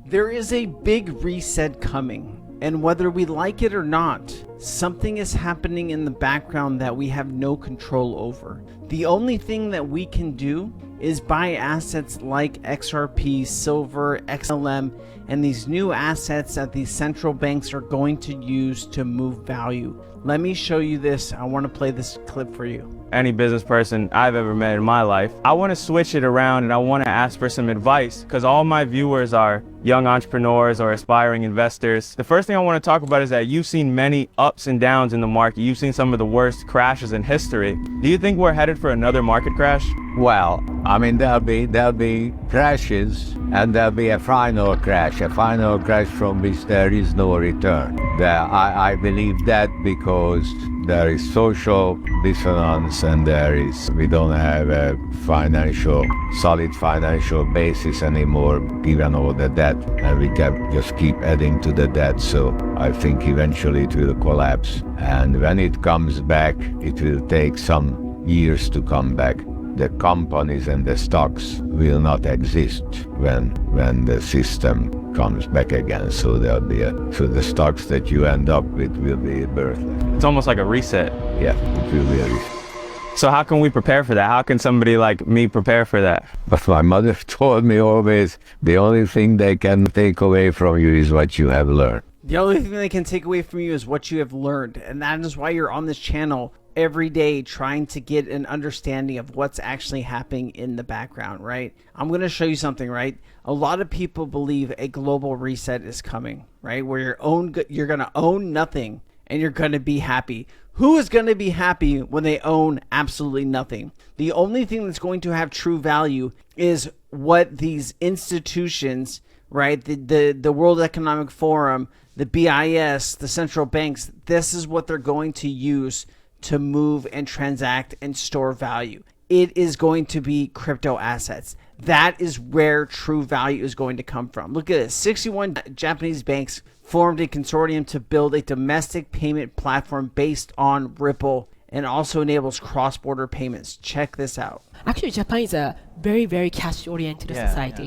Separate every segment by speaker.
Speaker 1: There is a big reset coming, and whether we like it or not, something is happening in the background that we have no control over. The only thing that we can do is buy assets like XRP, Silver, XLM, and these new assets that these central banks are going to use to move value. Let me show you this. I want to play this clip for you.
Speaker 2: Any business person I've ever met in my life, I want to switch it around and I want to ask for some advice because all my viewers are young entrepreneurs or aspiring investors. The first thing I want to talk about is that you've seen many ups and downs in the market. You've seen some of the worst crashes in history. Do you think we're headed for another market crash?
Speaker 3: Well, I mean, there'll be crashes and there'll be a final crash from which there is no return. I believe that because there is social dissonance and we don't have a solid financial basis anymore, given all the debt, and we can just keep adding to the debt. So I think eventually it will collapse. And when it comes back, it will take some years to come back. The companies and the stocks will not exist when the system comes back again. So so the stocks that you end up with will be worthless.
Speaker 2: It's almost like a reset.
Speaker 3: Yeah, it will be a reset.
Speaker 2: So how can we prepare for that? How can somebody like me prepare for that?
Speaker 3: But my mother told me always, the only thing they can take away from you is what you have learned.
Speaker 1: The only thing they can take away from you is what you have learned. And that is why you're on this channel every day trying to get an understanding of what's actually happening in the background, right? I'm going to show you something, right? A lot of people believe a global reset is coming, right? Where you're going to own nothing and you're going to be happy. Who is going to be happy when they own absolutely nothing? The only thing that's going to have true value is what these institutions, right? The World Economic Forum, the BIS, the central banks, this is what they're going to use to move and transact and store value. It is going to be crypto assets. That is where true value is going to come from. Look at this. 61 Japanese banks formed a consortium to build a domestic payment platform based on Ripple and also enables cross-border payments. Check this out.
Speaker 4: Actually, Japan is a very, very cash-oriented society.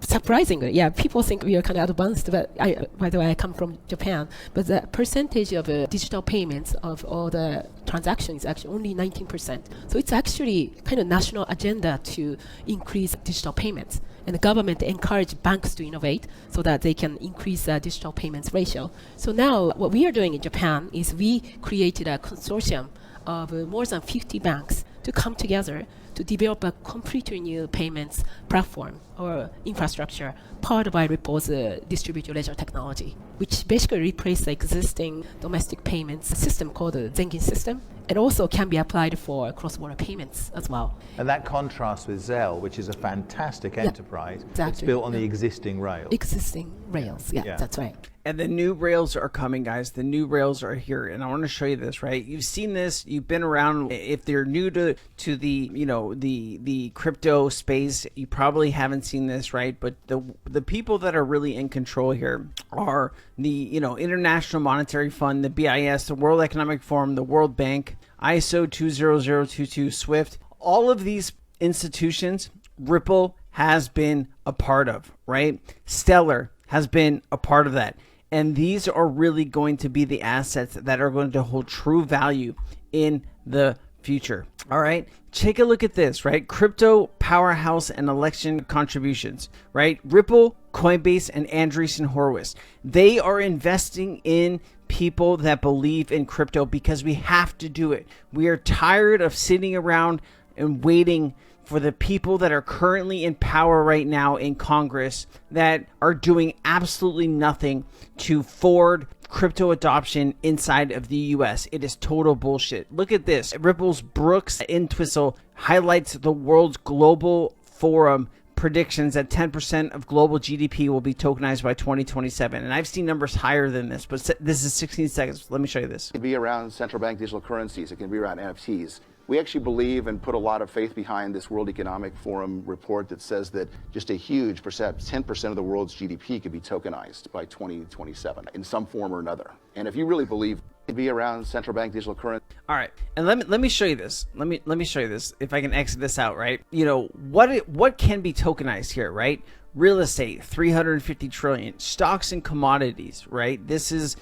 Speaker 5: Surprisingly.
Speaker 4: Yeah. People think we are kind of advanced, but by the way, I come from Japan. But the percentage of digital payments of all the transactions is actually only 19%. So it's actually kind of national agenda to increase digital payments. And the government encourage banks to innovate so that they can increase digital payments ratio. So now what we are doing in Japan is we created a consortium of more than 50 banks to come together to develop a completely new payments platform or infrastructure powered by Ripple's distributed ledger technology, which basically replaces the existing domestic payments system called the Zengin system, and also can be applied for cross-border payments as well.
Speaker 5: And that contrasts with Zelle, which is a fantastic enterprise.
Speaker 4: Exactly.
Speaker 5: It's built on the existing rails.
Speaker 4: Existing rails, yeah, that's right.
Speaker 1: And the new rails are coming, guys. The new rails are here, and I want to show you this, right? You've seen this. You've been around. If they're new to the the crypto space, you probably haven't seen this, right? But the people that are really in control here are the International Monetary Fund, the BIS, the World Economic Forum, the World Bank, ISO 20022, SWIFT. All of these institutions, Ripple has been a part of, right? Stellar has been a part of that. And these are really going to be the assets that are going to hold true value in the future. All right, take a look at this, right? Crypto powerhouse and election contributions, right? Ripple, Coinbase, and Andreessen Horowitz. They are investing in people that believe in crypto because we have to do it. We are tired of sitting around and waiting for the people that are currently in power right now in Congress that are doing absolutely nothing to forward crypto adoption inside of the US. It is total bullshit. Look at this. Ripple's Brooks Entwistle highlights the world's global forum predictions that 10% of global GDP will be tokenized by 2027. And I've seen numbers higher than this, but this is 16 seconds. Let me show you this.
Speaker 6: It can be around central bank digital currencies. It can be around NFTs. We actually believe and put a lot of faith behind this World Economic Forum report that says that just a huge percent, 10% of the world's GDP could be tokenized by 2027 in some form or another. And if you really believe it could be around central bank digital currency.
Speaker 1: All right, and let me show you this. Let me show you this. If I can exit this out, right? You know what can be tokenized here, right? real estate 350 trillion, stocks and commodities, right? This is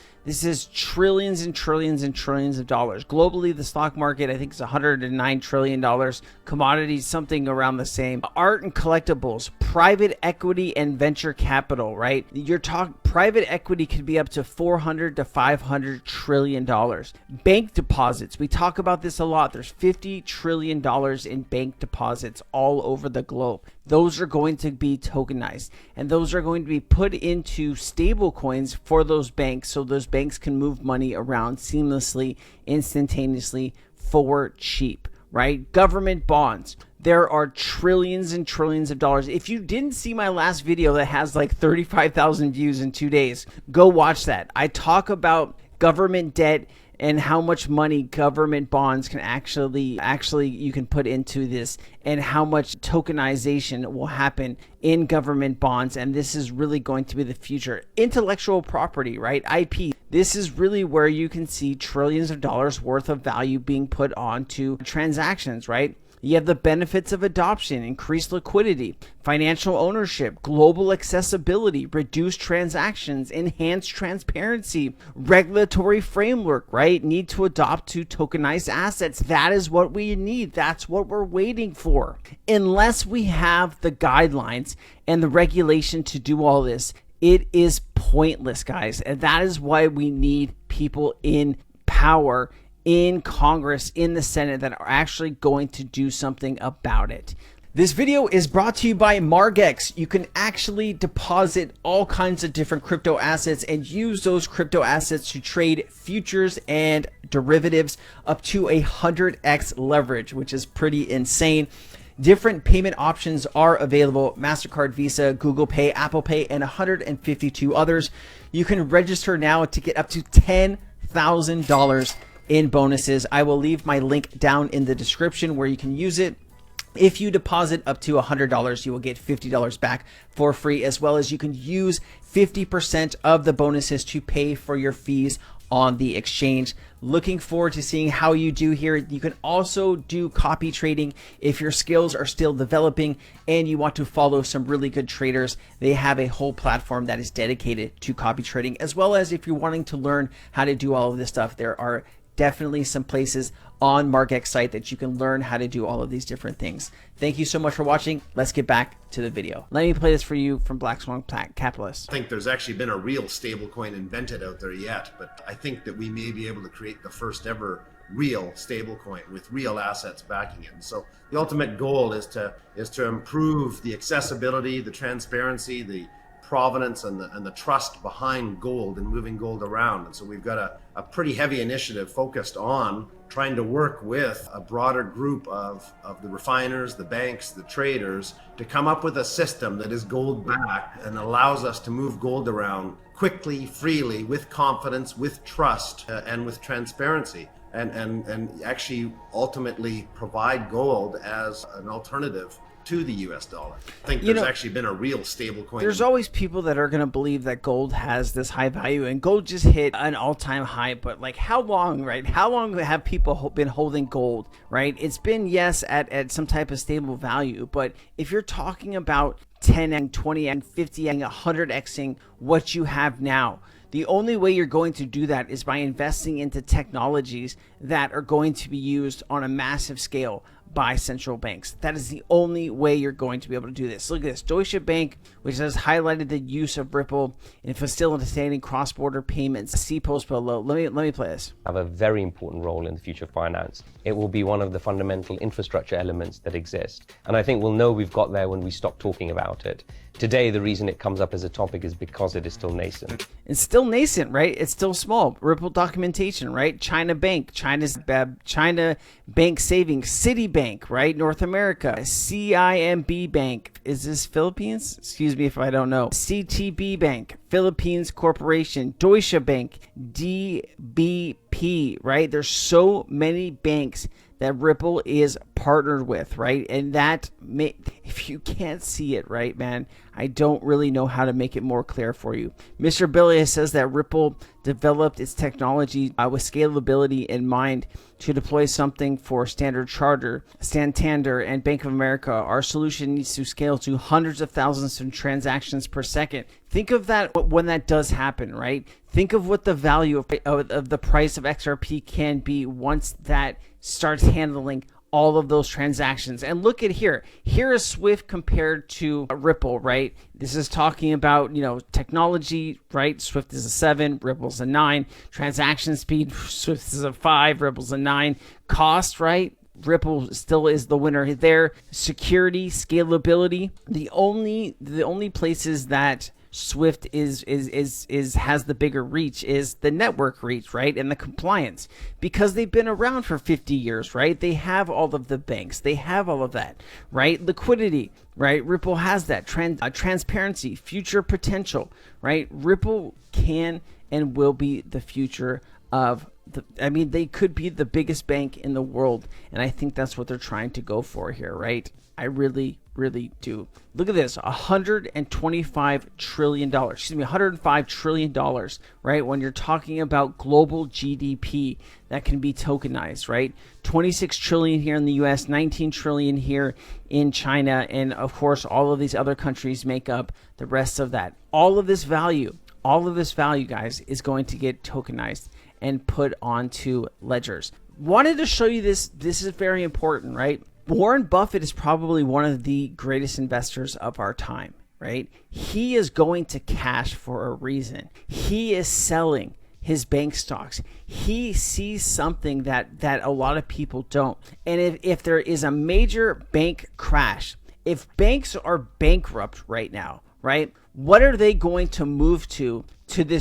Speaker 1: trillions and trillions and trillions of dollars. Globally, the stock market, I think, is $109 trillion. Commodities, something around the same. Art and collectibles, private equity and venture capital, right? You're talking private equity could be up to $400 to $500 trillion. Bank deposits, we talk about this a lot. There's $50 trillion in bank deposits all over the globe. Those are going to be tokenized, and those are going to be put into stable coins for those banks, so those banks can move money around seamlessly, instantaneously, for cheap, right? Government bonds. There are trillions and trillions of dollars. If you didn't see my last video that has like 35,000 views in 2 days, go watch that. I talk about government debt and how much money government bonds can actually you can put into this, and how much tokenization will happen in government bonds. And this is really going to be the future. Intellectual property, right? IP. This is really where you can see trillions of dollars worth of value being put onto transactions, right? You have the benefits of adoption, increased liquidity, financial ownership, global accessibility, reduced transactions, enhanced transparency, regulatory framework, right? Need to adopt to tokenized assets. That is what we need. That's what we're waiting for. Unless we have the guidelines and the regulation to do all this, it is pointless, guys. And that is why we need people in power in Congress, in the Senate, that are actually going to do something about it. This video is brought to you by Margex. You can actually deposit all kinds of different crypto assets and use those crypto assets to trade futures and derivatives up to 100x leverage, which is pretty insane. Different payment options are available: MasterCard, Visa, Google Pay, Apple Pay, and 152 others. You can register now to get up to $10,000 in bonuses. I will leave my link down in the description where you can use it. If you deposit up to $100, you will get $50 back for free, as well as you can use 50% of the bonuses to pay for your fees on the exchange. Looking forward to seeing how you do here. You can also do copy trading if your skills are still developing and you want to follow some really good traders. They have a whole platform that is dedicated to copy trading, as well as if you're wanting to learn how to do all of this stuff, there are definitely some places on Margex site that you can learn how to do all of these different things. Thank you so much for watching. Let's get back to the video. Let me play this for you from Black Swan Capitalist.
Speaker 7: I think there's actually been a real stablecoin invented out there yet, but I think that we may be able to create the first ever real stablecoin with real assets backing it. And so the ultimate goal is to improve the accessibility, the transparency, the provenance, and the trust behind gold and moving gold around. And so we've got a pretty heavy initiative focused on trying to work with a broader group of the refiners, the banks, the traders, to come up with a system that is gold backed and allows us to move gold around quickly, freely, with confidence, with trust, and with transparency. And actually ultimately provide gold as an alternative to the US dollar. I think there's actually been a real stable coin.
Speaker 1: There's always people that are going to believe that gold has this high value, and gold just hit an all-time high. But like, how long, right? How long have people been holding gold, right? It's been, yes, at some type of stable value. But if you're talking about 10x, 20x, 50x, 100xing what you have now, the only way you're going to do that is by investing into technologies that are going to be used on a massive scale by central banks. That is the only way you're going to be able to do this. Look at this. Deutsche Bank, which has highlighted the use of Ripple in facilitating cross-border payments. See post below. Let me play this.
Speaker 8: Have a very important role in the future of finance. It will be one of the fundamental infrastructure elements that exist. And I think we'll know we've got there when we stop talking about it. Today, the reason it comes up as a topic is because it is still nascent.
Speaker 1: It's still nascent, right? It's still small. Ripple documentation, right? China Bank, China Bank Savings, Citibank, right? North America, CIMB Bank. Is this Philippines? Excuse me if I don't know. CTB Bank, Philippines Corporation, Deutsche Bank, DBP, right? There's so many banks that Ripple is partnered with, right? And that if you can't see it, right, man, I don't really know how to make it more clear for you. Mr. Billy says that Ripple developed its technology with scalability in mind to deploy something for Standard Chartered, Santander, and Bank of America. Our solution needs to scale to hundreds of thousands of transactions per second. Think of that when that does happen, right? Think of what the value of the price of XRP can be once that starts handling all of those transactions. And look at here. Here is Swift compared to Ripple, right? This is talking about, technology, right? Swift is a 7, Ripple's a 9. Transaction speed, Swift is a 5, Ripple's a 9. Cost, right? Ripple still is the winner there. Security, scalability. The only places that Swift has the bigger reach is the network reach, right? And the compliance, because they've been around for 50 years, right? They have all of the banks, they have all of that, right? Liquidity, right? Ripple has that. Transparency, future potential, right? Ripple can and will be the future of they could be the biggest bank in the world, and I think that's what they're trying to go for here, right? I really do. Look at this, $125 trillion, $105 trillion, right? When you're talking about global GDP that can be tokenized, right? 26 trillion here in the US, 19 trillion here in China, and of course, all of these other countries make up the rest of that. All of this value, guys, is going to get tokenized and put onto ledgers. Wanted to show you this. This is very important, right? Warren Buffett is probably one of the greatest investors of our time, right? He is going to cash for a reason. He is selling his bank stocks. He sees something that a lot of people don't. And if there is a major bank crash, if banks are bankrupt right now, right, what are they going to move to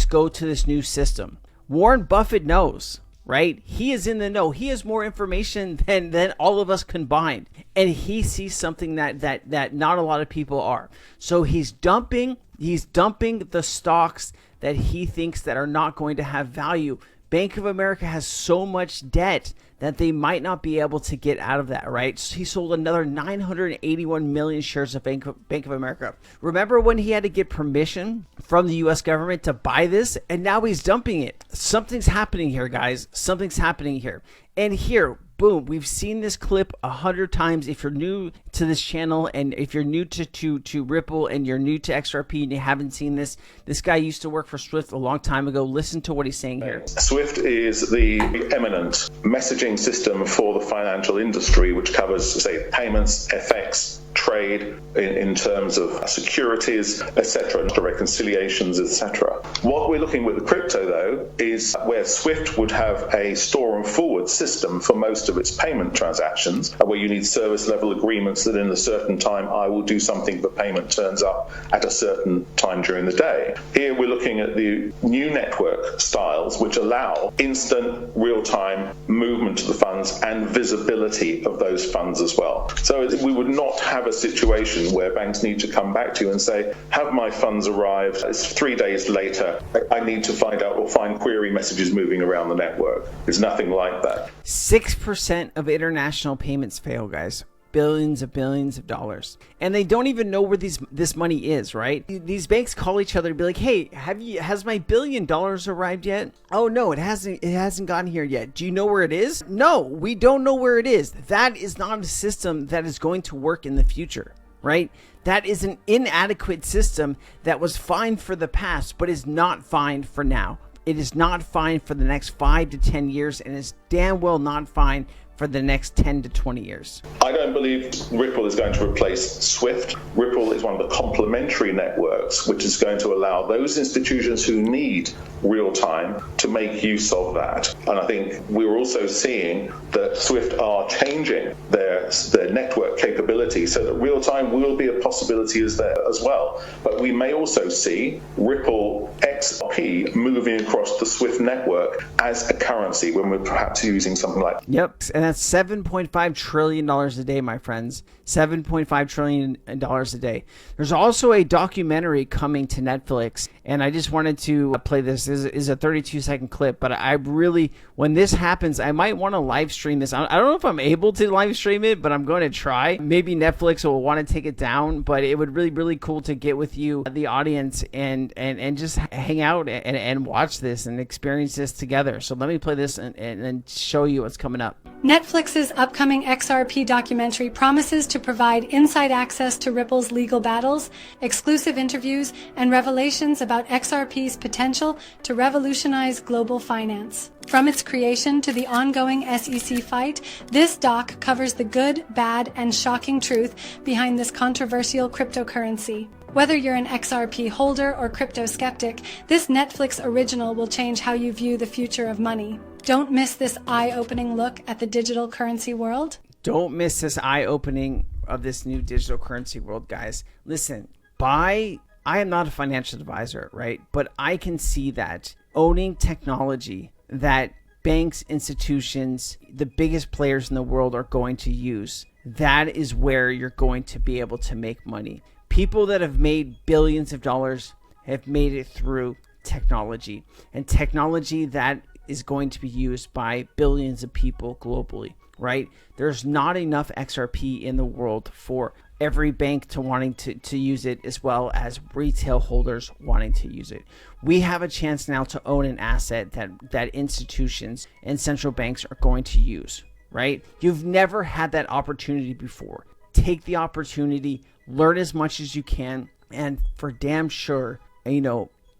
Speaker 1: go to this new system? Warren Buffett knows, right? He is in the know. He has more information than all of us combined. And he sees something that not a lot of people are. So he's dumping the stocks that he thinks that are not going to have value. Bank of America has so much debt that they might not be able to get out of that, right? So he sold another 981 million shares of Bank of America. Remember when he had to get permission from the U.S. government to buy this? And now he's dumping it. Something's happening here, guys. Something's happening here. And here, boom, we've seen this clip 100 times. If you're new to this channel, and if you're new to Ripple, and you're new to XRP and you haven't seen this guy used to work for Swift a long time ago. Listen to what he's saying here.
Speaker 9: Swift is the eminent messaging system for the financial industry, which covers, say, payments, FX, trade in terms of securities, etc., reconciliations, etc. What we're looking with the crypto, though, is where Swift would have a store and forward system for most of its payment transactions, where you need service level agreements that in a certain time I will do something, the payment turns up at a certain time during the day. Here we're looking at the new network styles, which allow instant real-time movement of the funds and visibility of those funds as well. So we would not have a situation where banks need to come back to you and say, have my funds arrived? It's 3 days later. I need to find out or find query messages moving around the network. There's nothing like that.
Speaker 1: 6% of international payments fail, guys. Billions of dollars, and they don't even know where this money is, right? These banks call each other and be like, hey, has my $1 billion arrived yet? Oh no, it hasn't gotten here yet. Do you know where it is? No, we don't know where it is. That is not a system that is going to work in the future, right? That is an inadequate system that was fine for the past, but is not fine for now. It is not fine for the next 5 to 10 years, and is damn well not fine for the next 10 to 20 years.
Speaker 9: I don't believe Ripple is going to replace Swift. Ripple is one of the complementary networks, which is going to allow those institutions who need real time to make use of that. And I think we're also seeing that Swift are changing their network capability so that real time will be a possibility as well. But we may also see Ripple XRP moving across the SWIFT network as a currency when we're perhaps using something like.
Speaker 1: Yep, and that's $7.5 trillion a day, my friends. $7.5 trillion a day. There's also a documentary coming to Netflix, and I just wanted to play this. This is a 32-second clip, but I really, when this happens, I might want to live stream this. I don't know if I'm able to live stream it, but I'm going to try. Maybe Netflix will want to take it down, but it would really cool to get with you, the audience, and just hang out and watch this and experience this together. So let me play this and show you what's coming up.
Speaker 10: Netflix's upcoming XRP documentary promises to provide inside access to Ripple's legal battles, exclusive interviews, and revelations about XRP's potential to revolutionize global finance. From its creation to the ongoing SEC fight, this doc covers the good, bad, and shocking truth behind this controversial cryptocurrency. Whether you're an XRP holder or crypto skeptic, this Netflix original will change how you view the future of money. Don't miss this eye-opening look at the digital currency world.
Speaker 1: Don't miss this eye-opening of this new digital currency world, guys. Listen, I am not a financial advisor, right? But I can see that owning technology that banks, institutions, the biggest players in the world are going to use, that is where you're going to be able to make money. People that have made billions of dollars have made it through technology, and technology that is going to be used by billions of people globally, right? There's not enough XRP in the world for every bank to wanting to use it, as well as retail holders wanting to use it. We have a chance now to own an asset that institutions and central banks are going to use, right? You've never had that opportunity before. Take the opportunity, learn as much as you can, and for damn sure,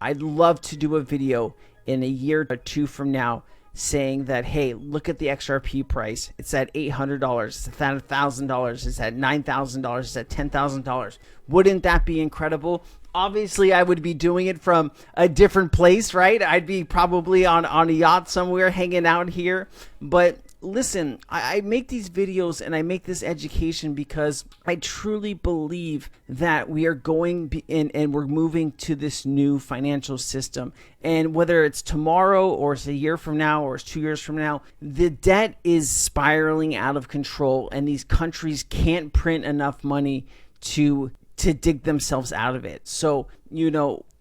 Speaker 1: I'd love to do a video in a year or two from now saying that, hey, look at the XRP price. It's at $800. It's at $1,000. It's at $9,000. It's at $10,000. Wouldn't that be incredible? Obviously, I would be doing it from a different place, right? I'd be probably on a yacht somewhere hanging out here. But listen, I make these videos and I make this education because I truly believe that we are going and we're moving to this new financial system. And whether it's tomorrow or it's a year from now or it's 2 years from now, the debt is spiraling out of control, and these countries can't print enough money to dig themselves out of it. So,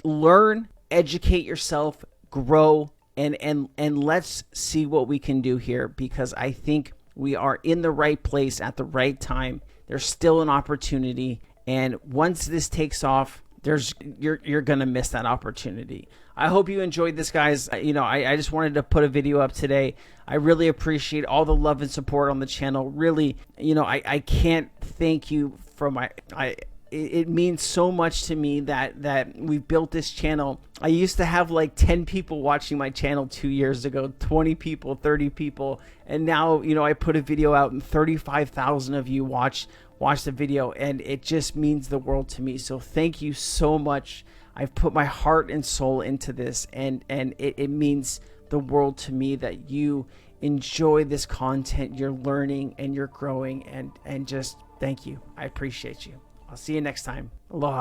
Speaker 1: learn, educate yourself, grow, and let's see what we can do here, because I think we are in the right place at the right time. There's still an opportunity, and once this takes off, you're gonna miss that opportunity. I hope you enjoyed this, guys. I just wanted to put a video up today. I really appreciate all the love and support on the channel. Really, I can't thank you for it means so much to me that we built this channel. I used to have like 10 people watching my channel 2 years ago, 20 people, 30 people, and now I put a video out and 35,000 of you watch the video, and it just means the world to me. So thank you so much. I've put my heart and soul into this, and it means the world to me that you enjoy this content, you're learning and you're growing, and just thank you. I appreciate you. I'll see you next time. Aloha.